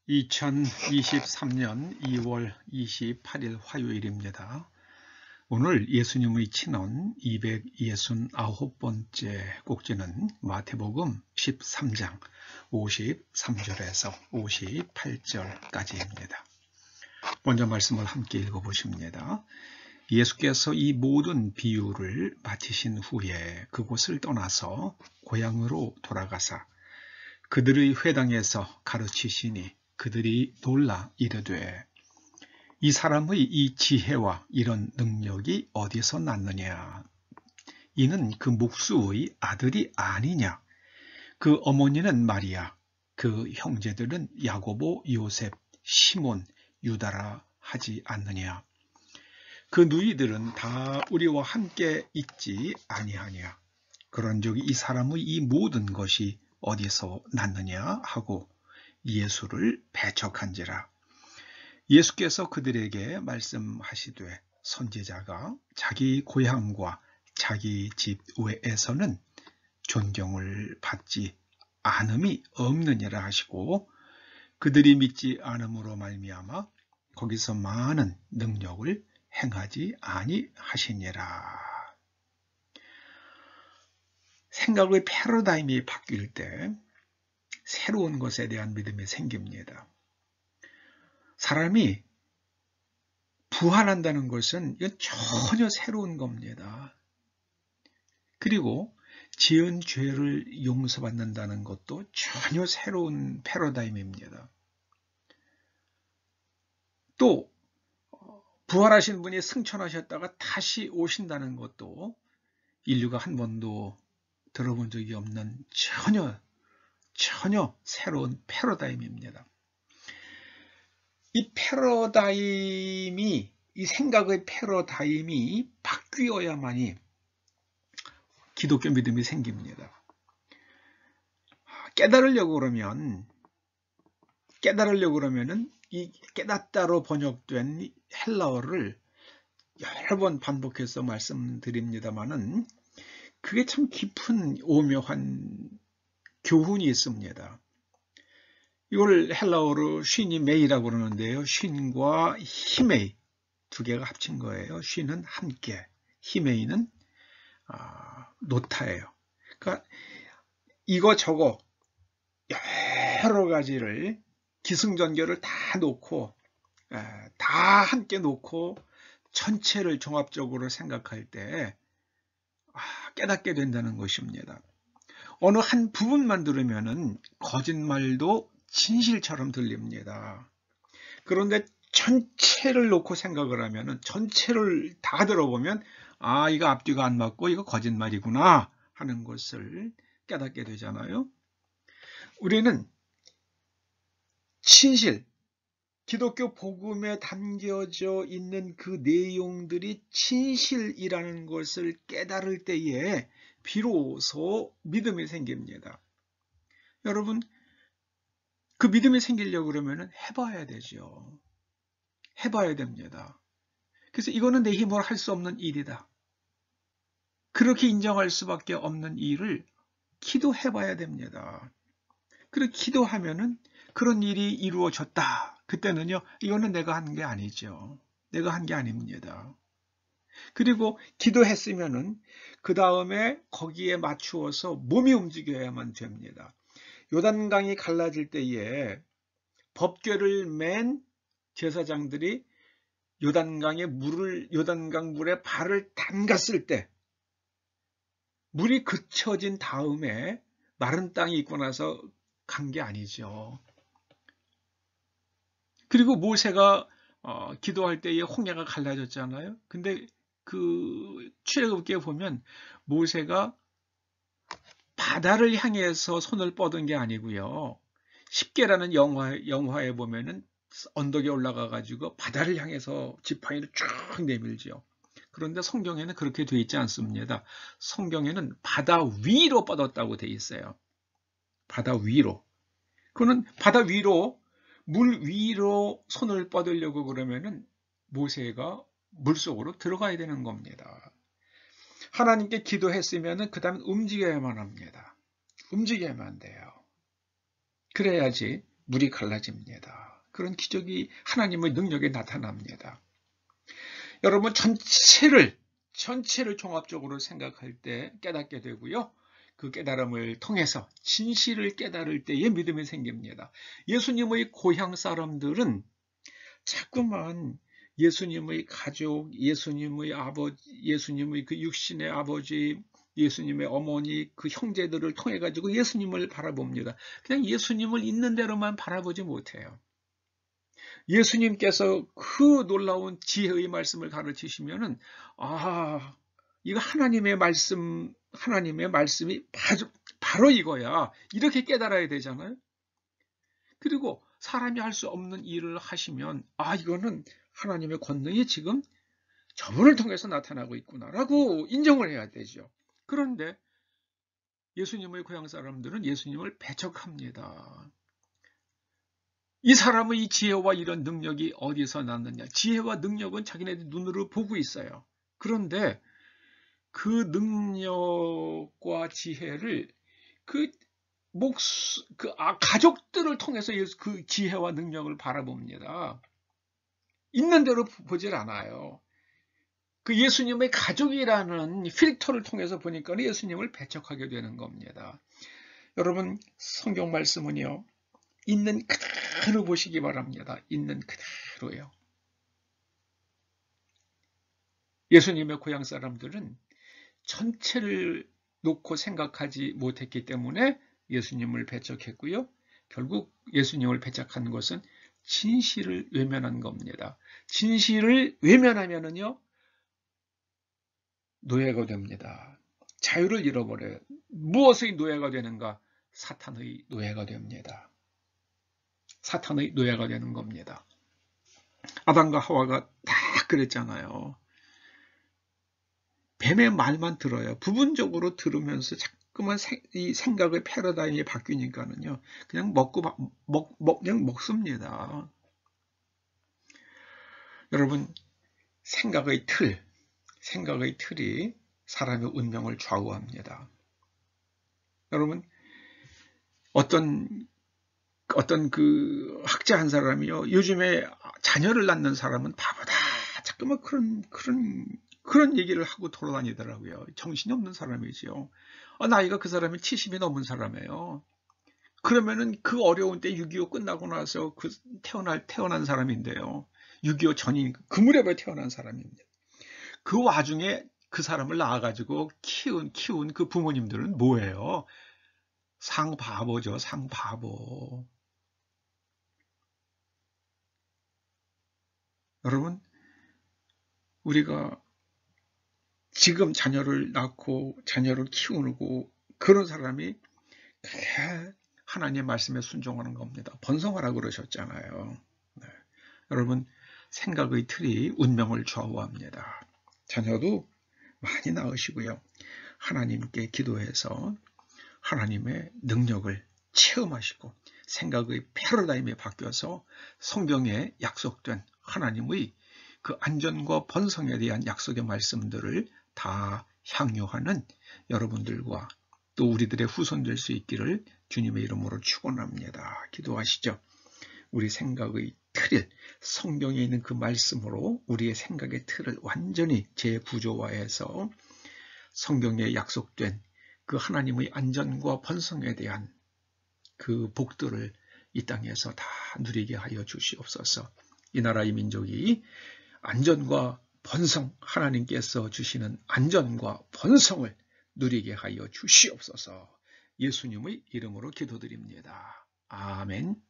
2023년 2월 28일 화요일입니다. 오늘 예수님의 친언 269번째 꼭지는 마태복음 13장 53절에서 58절까지입니다. 먼저 말씀을 함께 읽어보십니다. 예수께서 이 모든 비유를 마치신 후에 그곳을 떠나서 고향으로 돌아가사 그들의 회당에서 가르치시니 그들이 놀라 이르되 이 사람의 이 지혜와 이런 능력이 어디서 났느냐? 이는 그 목수의 아들이 아니냐? 그 어머니는 마리아, 그 형제들은 야고보, 요셉, 시몬, 유다라 하지 않느냐? 그 누이들은 다 우리와 함께 있지 아니하냐? 그런즉 이 사람의 이 모든 것이 어디서 났느냐 하고 예수를 배척한지라. 예수께서 그들에게 말씀하시되 선지자가 자기 고향과 자기 집 외에서는 존경을 받지 않음이 없느니라 하시고 그들이 믿지 않음으로 말미암아 거기서 많은 능력을 행하지 아니하시니라. 생각의 패러다임이 바뀔 때 새로운 것에 대한 믿음이 생깁니다. 사람이 부활한다는 것은 이건 전혀 새로운 겁니다. 그리고 지은 죄를 용서받는다는 것도 전혀 새로운 패러다임입니다. 또 부활하신 분이 승천하셨다가 다시 오신다는 것도 인류가 한 번도 들어본 적이 없는 전혀 새로운 패러다임입니다. 이 패러다임이, 이 생각의 패러다임이 바뀌어야만이 기독교 믿음이 생깁니다. 깨달으려고 그러면은 이 깨닫다로 번역된 헬라어를 여러 번 반복해서 말씀드립니다만은 그게 참 깊은 오묘한 교훈이 있습니다. 이걸 헬라어로 쉰이메이라고 그러는데요. 쉰과 히메이 두 개가 합친 거예요. 쉰은 함께, 히메이는 노타예요. 그러니까 이거 저거 여러 가지를 기승전결을 다 놓고 다 함께 놓고 전체를 종합적으로 생각할 때 깨닫게 된다는 것입니다. 어느 한 부분만 들으면은 거짓말도 진실처럼 들립니다. 그런데 전체를 놓고 생각을 하면은 전체를 다 들어보면 이거 앞뒤가 안 맞고 이거 거짓말이구나 하는 것을 깨닫게 되잖아요. 우리는 진실, 기독교 복음에 담겨져 있는 그 내용들이 진실이라는 것을 깨달을 때에 비로소 믿음이 생깁니다. 여러분, 그 믿음이 생기려고 그러면 해봐야 되죠. 해봐야 됩니다. 그래서 이거는 내 힘으로 할 수 없는 일이다. 그렇게 인정할 수밖에 없는 일을 기도해봐야 됩니다. 그렇게 기도하면은 그런 일이 이루어졌다. 그때는요, 이거는 내가 한 게 아니죠. 내가 한 게 아닙니다. 그리고 기도했으면은 그 다음에 거기에 맞추어서 몸이 움직여야만 됩니다. 요단강이 갈라질 때에 법궤를 맨 제사장들이 요단강 물에 발을 담갔을 때 물이 그쳐진 다음에 마른 땅이 있고 나서 간 게 아니죠. 그리고 모세가 기도할 때에 홍해가 갈라졌잖아요. 근데 그 출애굽기에 보면 모세가 바다를 향해서 손을 뻗은 게 아니고요. 십계라는 영화에 보면은 언덕에 올라가 가지고 바다를 향해서 지팡이를 쭉 내밀죠. 그런데 성경에는 그렇게 돼 있지 않습니다. 성경에는 바다 위로 뻗었다고 돼 있어요. 바다 위로. 그거는 바다 위로, 물 위로 손을 뻗으려고 그러면은 모세가 물속으로 들어가야 되는 겁니다. 하나님께 기도했으면은 그다음에 움직여야만 합니다. 움직여야만 돼요. 그래야지 물이 갈라집니다. 그런 기적이 하나님의 능력에 나타납니다. 여러분 전체를 종합적으로 생각할 때 깨닫게 되고요. 그 깨달음을 통해서 진실을 깨달을 때에 믿음이 생깁니다. 예수님의 고향 사람들은 자꾸만 예수님의 가족, 예수님의 아버지, 예수님의 그 육신의 아버지, 예수님의 어머니, 그 형제들을 통해 가지고 예수님을 바라봅니다. 그냥 예수님을 있는 대로만 바라보지 못해요. 예수님께서 그 놀라운 지혜의 말씀을 가르치시면은, 아, 이거 하나님의 말씀이 바로 이거야. 이렇게 깨달아야 되잖아요. 그리고 사람이 할 수 없는 일을 하시면, 아, 이거는 하나님의 권능이 지금 저분을 통해서 나타나고 있구나라고 인정을 해야 되죠. 그런데 예수님의 고향 사람들은 예수님을 배척합니다. 이 사람의 이 지혜와 이런 능력이 어디서 났느냐? 지혜와 능력은 자기네들 눈으로 보고 있어요. 그런데 그 능력과 지혜를 가족들을 통해서 그 지혜와 능력을 바라봅니다. 있는 대로 보질 않아요. 그 예수님의 가족이라는 필터를 통해서 보니까 예수님을 배척하게 되는 겁니다. 여러분, 성경 말씀은요, 있는 그대로 보시기 바랍니다. 있는 그대로요. 예수님의 고향 사람들은 전체를 놓고 생각하지 못했기 때문에 예수님을 배척했고요. 결국 예수님을 배척한 것은 진실을 외면한 겁니다. 진실을 외면하면은요, 노예가 됩니다. 자유를 잃어버려요. 무엇의 노예가 되는가? 사탄의 노예가 됩니다. 사탄의 노예가 되는 겁니다. 아담과 하와가 다 그랬잖아요. 뱀의 말만 들어요. 부분적으로 들으면서 자꾸만 이 생각의 패러다임이 바뀌니까는요, 그냥 그냥 먹습니다. 여러분, 생각의 틀이 사람의 운명을 좌우합니다. 여러분, 어떤 그 학자 한 사람이요, 요즘에 자녀를 낳는 사람은 바보다, 자꾸만 그런 얘기를 하고 돌아다니더라고요. 정신이 없는 사람이지요. 나이가 그 사람이 70이 넘은 사람이에요. 그러면은 그 어려운 때 6.25 끝나고 나서 태어난 사람인데요. 6.25 전인 그 무렵에 태어난 사람입니다. 그 와중에 그 사람을 낳아가지고 키운 그 부모님들은 뭐예요? 상바보죠, 상바보. 여러분, 우리가 지금 자녀를 낳고 자녀를 키우고 그런 사람이 하나님의 말씀에 순종하는 겁니다. 번성하라고 그러셨잖아요. 네. 여러분, 생각의 틀이 운명을 좌우합니다. 자녀도 많이 낳으시고요. 하나님께 기도해서 하나님의 능력을 체험하시고 생각의 패러다임이 바뀌어서 성경에 약속된 하나님의 그 안전과 번성에 대한 약속의 말씀들을 다 향유하는 여러분들과 또 우리들의 후손 될 수 있기를 주님의 이름으로 축원합니다. 기도하시죠. 우리 생각의 틀을 성경에 있는 그 말씀으로 우리의 생각의 틀을 완전히 재구조화해서 성경에 약속된 그 하나님의 안전과 번성에 대한 그 복들을 이 땅에서 다 누리게 하여 주시옵소서. 이 나라의 민족이 안전과 번성, 하나님께서 주시는 안전과 번성을 누리게 하여 주시옵소서. 예수님의 이름으로 기도드립니다. 아멘.